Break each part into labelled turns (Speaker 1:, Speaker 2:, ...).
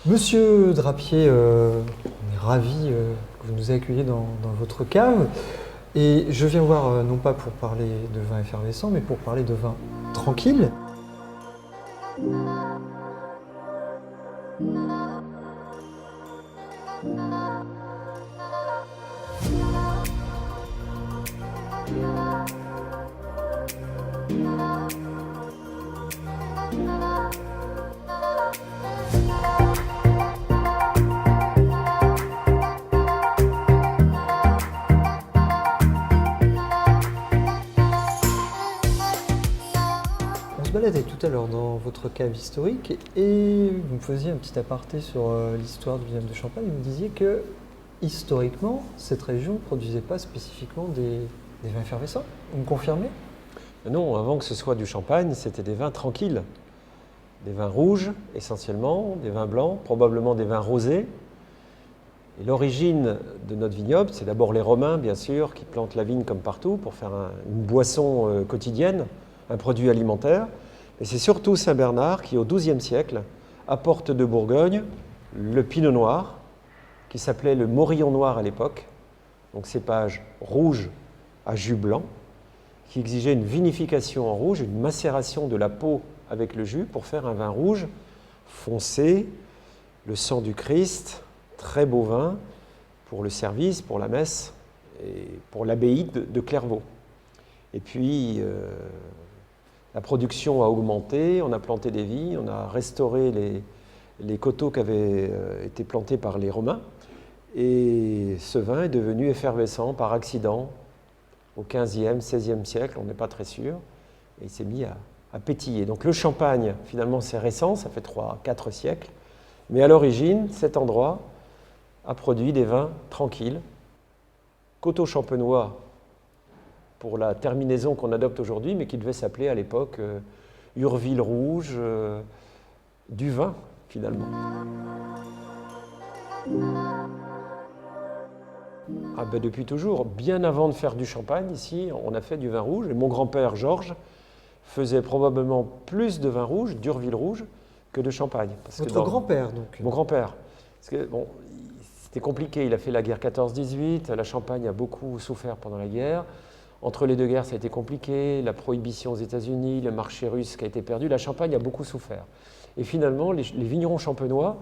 Speaker 1: Monsieur Drapier, on est ravi que vous nous accueilliez dans votre cave. Et je viens voir, non pas pour parler de vin effervescent, mais pour parler de vin tranquille. On se baladait tout à l'heure dans votre cave historique et vous me faisiez un petit aparté sur l'histoire du vignoble de Champagne. Vous me disiez que, historiquement, cette région ne produisait pas spécifiquement des vins effervescents. Vous me confirmez?
Speaker 2: Non, avant que ce soit du champagne, c'était des vins tranquilles. Des vins rouges, essentiellement, des vins blancs, probablement des vins rosés. Et l'origine de notre vignoble, c'est d'abord les Romains, bien sûr, qui plantent la vigne comme partout pour faire une boisson quotidienne, un produit alimentaire. Et c'est surtout Saint-Bernard qui, au XIIe siècle, apporte de Bourgogne le pinot noir, qui s'appelait le Morillon noir à l'époque, donc cépage rouge à jus blanc, qui exigeait une vinification en rouge, une macération de la peau avec le jus pour faire un vin rouge foncé, le sang du Christ, très beau vin pour le service, pour la messe et pour l'abbaye de Clairvaux. Et puis, la production a augmenté, on a planté des vignes, on a restauré les coteaux qui avaient été plantés par les Romains. Et ce vin est devenu effervescent par accident au XVe, XVIe siècle, on n'est pas très sûr. Et il s'est mis à pétiller. Donc le champagne, finalement, c'est récent, ça fait 3-4 siècles. Mais à l'origine, cet endroit a produit des vins tranquilles. Coteaux champenois, pour la terminaison qu'on adopte aujourd'hui, mais qui devait s'appeler à l'époque Urville rouge, du vin, finalement. Ah ben depuis toujours, bien avant de faire du champagne, ici, on a fait du vin rouge. Et mon grand-père, Georges, faisait probablement plus de vin rouge, d'Urville rouge, que de champagne.
Speaker 1: Votre grand-père, donc?
Speaker 2: Mon grand-père. Parce que, bon, c'était compliqué, il a fait la guerre 14-18, la Champagne a beaucoup souffert pendant la guerre. Entre les deux guerres, ça a été compliqué, la prohibition aux États-Unis, le marché russe qui a été perdu, la Champagne a beaucoup souffert. Et finalement, les vignerons champenois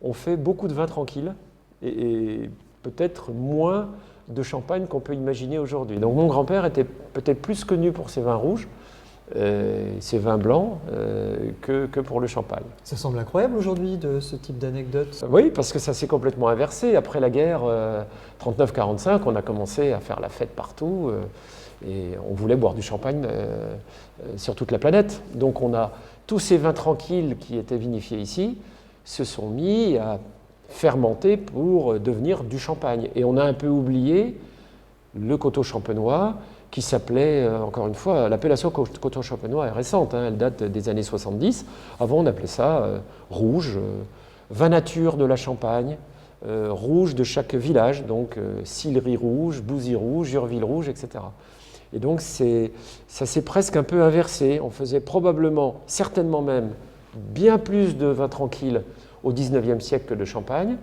Speaker 2: ont fait beaucoup de vins tranquilles et peut-être moins de champagne qu'on peut imaginer aujourd'hui. Donc mon grand-père était peut-être plus connu pour ses vins rouges, ses vins blancs, que pour le champagne.
Speaker 1: Ça semble incroyable aujourd'hui de ce type d'anecdote.
Speaker 2: Oui, parce que ça s'est complètement inversé. Après la guerre 39-45, on a commencé à faire la fête partout et on voulait boire du champagne sur toute la planète. Donc on a tous ces vins tranquilles qui étaient vinifiés ici se sont mis à fermenter pour devenir du champagne. Et on a un peu oublié le coteau champenois qui s'appelait, encore une fois, l'appellation coteau champenois est récente, hein, elle date des années 70. Avant, on appelait ça rouge, vin nature de la Champagne, rouge de chaque village, donc Sillery rouge, Bouzy rouge, Urville rouge, etc. Et donc, ça s'est presque un peu inversé. On faisait probablement, certainement même, bien plus de vin tranquille au XIXe siècle que de champagne.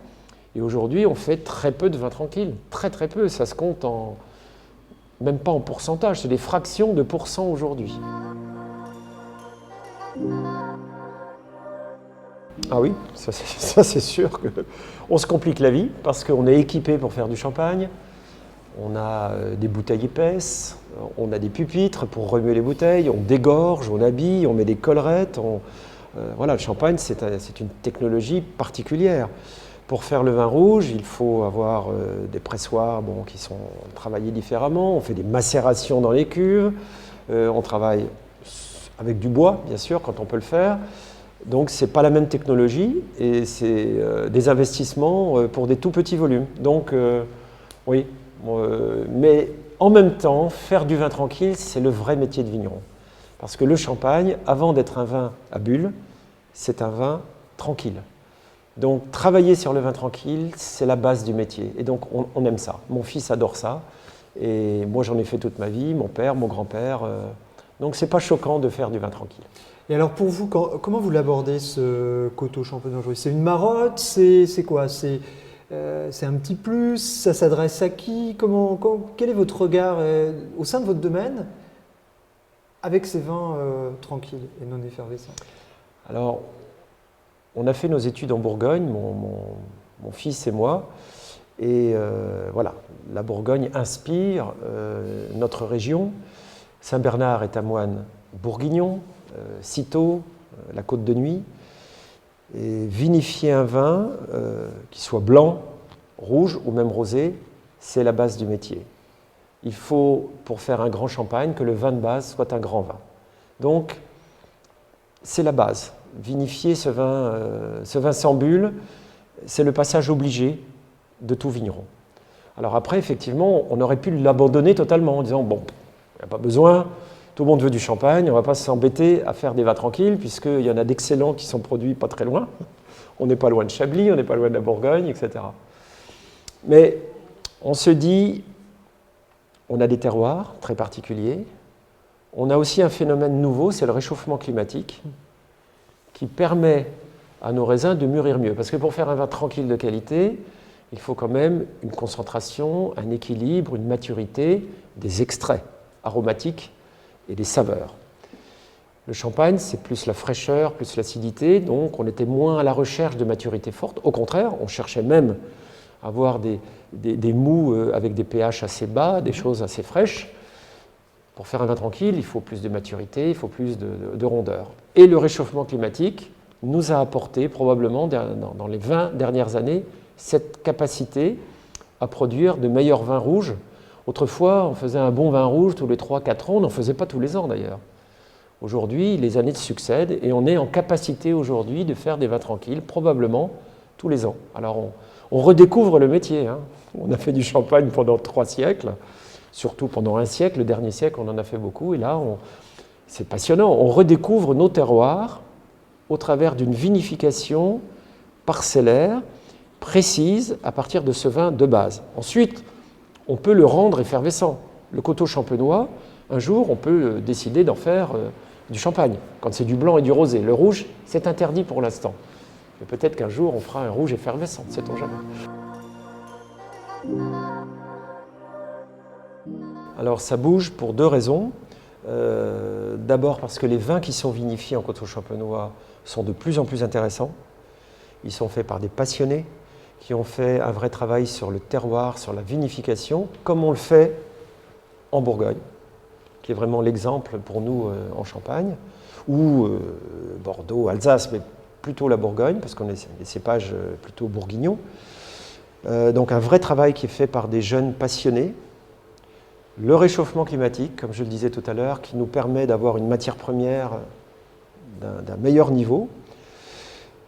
Speaker 2: Et aujourd'hui, on fait très peu de vin tranquille, très très peu. Ça se compte même pas en pourcentage, c'est des fractions de pourcents aujourd'hui. Ah oui, ça c'est sûr qu'on se complique la vie parce qu'on est équipé pour faire du champagne. On a des bouteilles épaisses, on a des pupitres pour remuer les bouteilles, on dégorge, on habille, on met des collerettes. Voilà, le champagne, c'est une technologie particulière. Pour faire le vin rouge, il faut avoir des pressoirs qui sont travaillés différemment. On fait des macérations dans les cuves. On travaille avec du bois, bien sûr, quand on peut le faire. Donc, ce n'est pas la même technologie et c'est des investissements pour des tout petits volumes. Donc, oui. Mais en même temps, faire du vin tranquille, c'est le vrai métier de vigneron. Parce que le champagne, avant d'être un vin à bulles, c'est un vin tranquille. Donc, travailler sur le vin tranquille, c'est la base du métier. Et donc, on aime ça. Mon fils adore ça. Et moi, j'en ai fait toute ma vie, mon père, mon grand-père. Donc, ce n'est pas choquant de faire du vin tranquille.
Speaker 1: Et alors pour vous, comment vous l'abordez ce coteau champenois? C'est une marotte? C'est quoi? C'est un petit plus? Ça s'adresse à qui? Quel est votre regard au sein de votre domaine avec ces vins tranquilles et non effervescents?
Speaker 2: Alors, on a fait nos études en Bourgogne, mon fils et moi, et voilà, la Bourgogne inspire notre région. Saint-Bernard est un moine bourguignon, Cîteaux, la Côte de Nuit. Et vinifier un vin, qui soit blanc, rouge ou même rosé, c'est la base du métier. Il faut, pour faire un grand champagne, que le vin de base soit un grand vin. Donc, c'est la base. Vinifier ce vin sans bulle, c'est le passage obligé de tout vigneron. Alors après, effectivement, on aurait pu l'abandonner totalement en disant, bon, il n'y a pas besoin, tout le monde veut du champagne, on ne va pas s'embêter à faire des vins tranquilles, puisqu'il y en a d'excellents qui sont produits pas très loin. On n'est pas loin de Chablis, on n'est pas loin de la Bourgogne, etc. Mais on se dit, on a des terroirs très particuliers, on a aussi un phénomène nouveau, c'est le réchauffement climatique, qui permet à nos raisins de mûrir mieux. Parce que pour faire un vin tranquille de qualité, il faut quand même une concentration, un équilibre, une maturité, des extraits aromatiques et des saveurs. Le champagne, c'est plus la fraîcheur, plus l'acidité, donc on était moins à la recherche de maturité forte. Au contraire, on cherchait même à avoir des mous avec des pH assez bas, des choses assez fraîches. Pour faire un vin tranquille, il faut plus de maturité, il faut plus de rondeur. Et le réchauffement climatique nous a apporté probablement dans les 20 dernières années cette capacité à produire de meilleurs vins rouges. Autrefois, on faisait un bon vin rouge tous les 3-4 ans, on n'en faisait pas tous les ans d'ailleurs. Aujourd'hui, les années se succèdent et on est en capacité aujourd'hui de faire des vins tranquilles, probablement tous les ans. Alors on redécouvre le métier, hein. On a fait du champagne pendant 3 siècles, surtout pendant un siècle, le dernier siècle on en a fait beaucoup, et là c'est passionnant, on redécouvre nos terroirs au travers d'une vinification parcellaire, précise, à partir de ce vin de base. Ensuite, on peut le rendre effervescent. Le coteau champenois, un jour, on peut décider d'en faire du champagne, quand c'est du blanc et du rosé. Le rouge, c'est interdit pour l'instant. Mais peut-être qu'un jour, on fera un rouge effervescent, sait-on jamais. Alors, ça bouge pour 2 raisons. D'abord parce que les vins qui sont vinifiés en coteau champenois sont de plus en plus intéressants. Ils sont faits par des passionnés qui ont fait un vrai travail sur le terroir, sur la vinification, comme on le fait en Bourgogne, qui est vraiment l'exemple pour nous en Champagne, ou Bordeaux, Alsace, mais plutôt la Bourgogne, parce qu'on est des cépages plutôt bourguignons. Donc un vrai travail qui est fait par des jeunes passionnés. Le réchauffement climatique, comme je le disais tout à l'heure, qui nous permet d'avoir une matière première d'un meilleur niveau.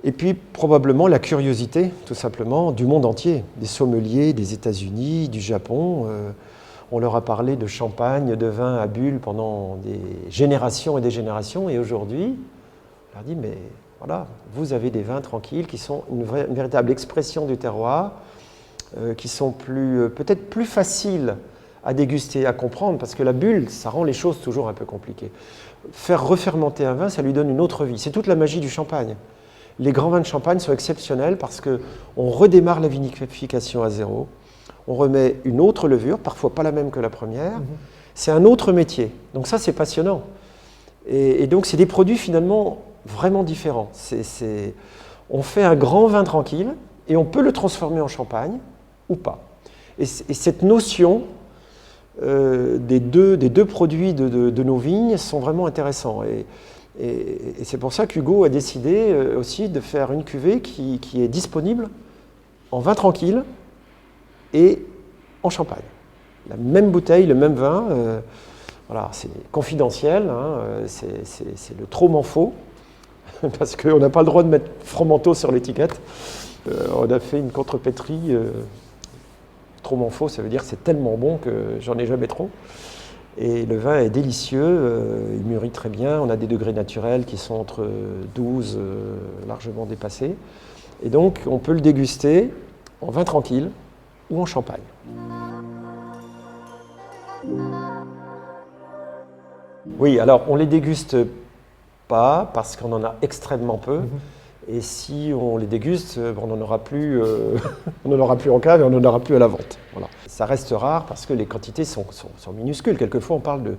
Speaker 2: Et puis probablement la curiosité, tout simplement, du monde entier, des sommeliers des États-Unis, du Japon. On leur a parlé de champagne, de vin à bulles pendant des générations et des générations. Et aujourd'hui, on leur dit, mais voilà, vous avez des vins tranquilles qui sont une véritable expression du terroir, qui sont peut-être plus faciles à déguster, à comprendre, parce que la bulle, ça rend les choses toujours un peu compliquées. Faire refermenter un vin, ça lui donne une autre vie. C'est toute la magie du champagne. Les grands vins de champagne sont exceptionnels parce qu'on redémarre la vinification à zéro, on remet une autre levure, parfois pas la même que la première. C'est un autre métier. Donc ça, c'est passionnant. Et donc, c'est des produits finalement vraiment différents. On fait un grand vin tranquille et on peut le transformer en champagne ou pas. Et cette notion des deux produits de nos vignes sont vraiment intéressants. Et c'est pour ça qu'Hugo a décidé aussi de faire une cuvée qui est disponible en vin tranquille et en champagne. La même bouteille, le même vin, voilà, c'est confidentiel, hein, c'est le trop m'en faut, parce qu'on n'a pas le droit de mettre Fromenteau sur l'étiquette. On a fait une contrepétrie, trop m'en faut, ça veut dire c'est tellement bon que j'en ai jamais trop. Et le vin est délicieux, il mûrit très bien, on a des degrés naturels qui sont entre 12, largement dépassés. Et donc on peut le déguster en vin tranquille ou en champagne. Oui, alors on les déguste pas parce qu'on en a extrêmement peu. Et si on les déguste, on n'en aura plus, on n'en aura plus en cave et on n'en aura plus à la vente. Voilà. Ça reste rare parce que les quantités sont minuscules. Quelquefois, on parle de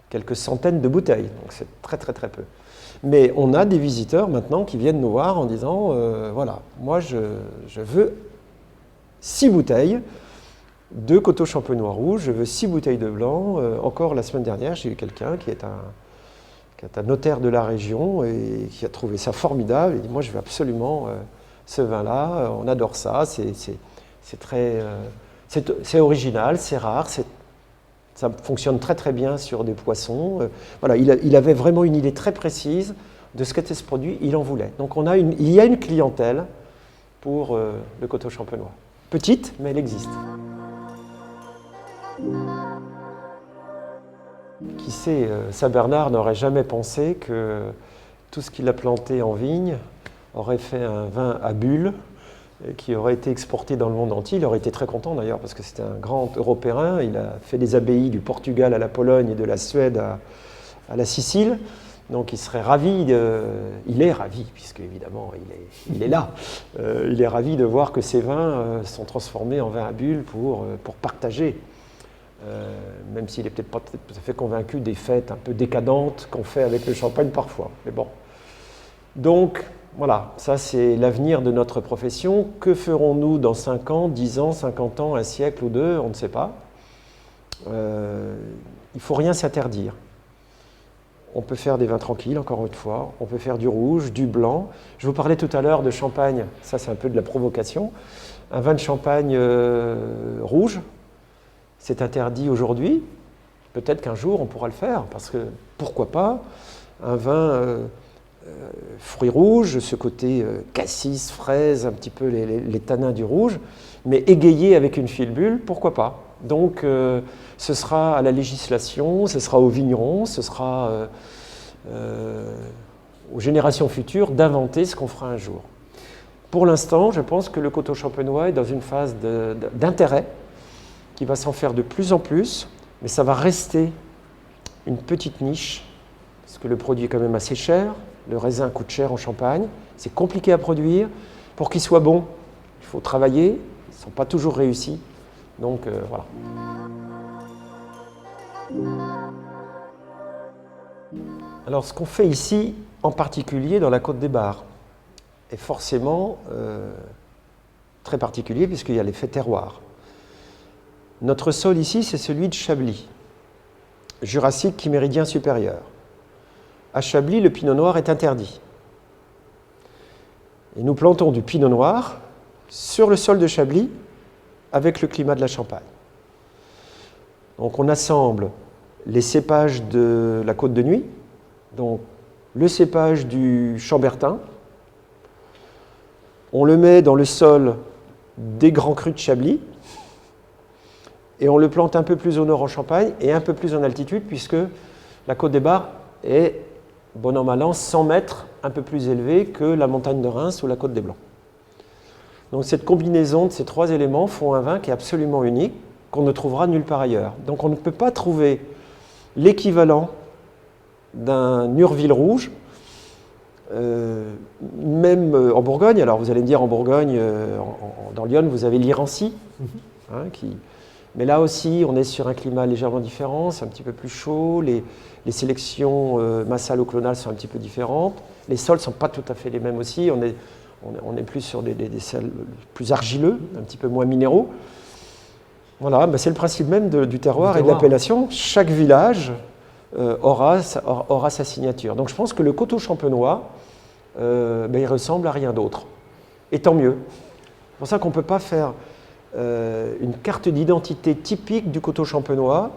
Speaker 2: quelques centaines de bouteilles, donc c'est très très très peu. Mais on a des visiteurs maintenant qui viennent nous voir en disant voilà, moi je veux 6 bouteilles de Coteaux Champenois rouge, je veux 6 bouteilles de blanc. Encore la semaine dernière, j'ai eu quelqu'un qui est un notaire de la région et qui a trouvé ça formidable. Il dit moi je veux absolument ce vin-là, on adore ça, c'est original, c'est rare, ça fonctionne très très bien sur des poissons. Voilà, il avait vraiment une idée très précise de ce qu'était ce produit, il en voulait. Donc il y a une clientèle pour le Coteaux Champenois. Petite, mais elle existe. Qui sait, Saint-Bernard n'aurait jamais pensé que tout ce qu'il a planté en vigne aurait fait un vin à bulles qui aurait été exporté dans le monde entier. Il aurait été très content d'ailleurs parce que c'était un grand européen. Il a fait des abbayes du Portugal à la Pologne et de la Suède à la Sicile. Donc il serait ravi, il est ravi, puisque évidemment il est là. Il est ravi de voir que ces vins sont transformés en vins à bulles pour partager. Même s'il n'est peut-être pas tout à fait convaincu des fêtes un peu décadentes qu'on fait avec le champagne parfois. Mais bon. Donc voilà, ça c'est l'avenir de notre profession. Que ferons-nous dans 5 ans, 10 ans, 50 ans, un siècle ou deux? On ne sait pas. Il ne faut rien s'interdire. On peut faire des vins tranquilles, encore une fois. On peut faire du rouge, du blanc. Je vous parlais tout à l'heure de champagne. Ça, c'est un peu de la provocation. Un vin de champagne rouge, c'est interdit aujourd'hui. Peut-être qu'un jour, on pourra le faire. Parce que, pourquoi pas, un vin fruits rouges, ce côté cassis, fraise, un petit peu les tanins du rouge, mais égayé avec une filbule, pourquoi pas? Donc, ce sera à la législation, ce sera aux vignerons, ce sera aux générations futures d'inventer ce qu'on fera un jour. Pour l'instant, je pense que le Coteaux Champenois est dans une phase d'intérêt qui va s'en faire de plus en plus, mais ça va rester une petite niche, parce que le produit est quand même assez cher, le raisin coûte cher en Champagne, c'est compliqué à produire. Pour qu'il soit bon, il faut travailler, ils ne sont pas toujours réussis. Donc voilà. Alors ce qu'on fait ici, en particulier dans la Côte des Bars, est forcément très particulier puisqu'il y a l'effet terroir. Notre sol ici, c'est celui de Chablis, Jurassique qui méridien supérieur. À Chablis, le pinot noir est interdit. Et nous plantons du pinot noir sur le sol de Chablis avec le climat de la Champagne. Donc on assemble les cépages de la Côte de Nuit, donc le cépage du Chambertin, on le met dans le sol des grands crus de Chablis et on le plante un peu plus au nord en Champagne et un peu plus en altitude puisque la Côte des Bars est, bon an mal an, 100 mètres un peu plus élevée que la montagne de Reims ou la Côte des Blancs. Donc cette combinaison de ces 3 éléments font un vin qui est absolument unique, qu'on ne trouvera nulle part ailleurs. Donc on ne peut pas trouver l'équivalent d'un Urville rouge, même en Bourgogne. Alors vous allez me dire en Bourgogne, dans l'Yonne, vous avez l'Irancy, mais là aussi on est sur un climat légèrement différent, c'est un petit peu plus chaud, les sélections massalo-clonales sont un petit peu différentes, les sols ne sont pas tout à fait les mêmes aussi, on est plus sur des sols plus argileux, un petit peu moins minéraux. Voilà, ben c'est le principe même du terroir et de l'appellation. Chaque village aura sa signature. Donc je pense que le Coteaux Champenois, il ressemble à rien d'autre. Et tant mieux. C'est pour ça qu'on ne peut pas faire une carte d'identité typique du Coteaux Champenois,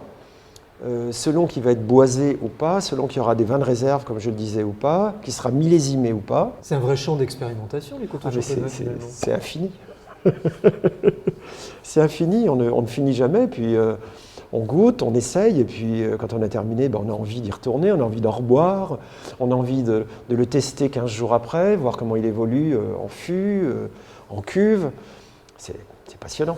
Speaker 2: selon qu'il va être boisé ou pas, selon qu'il y aura des vins de réserve, comme je le disais, ou pas, qui sera millésimé ou pas.
Speaker 1: C'est un vrai champ d'expérimentation, les Coteaux Champenois, finalement.
Speaker 2: C'est infini. C'est infini, on ne finit jamais, puis on goûte, on essaye, et puis quand on a terminé, on a envie d'y retourner, on a envie d'en reboire, on a envie de le tester 15 jours après, voir comment il évolue en fût, en cuve. C'est passionnant.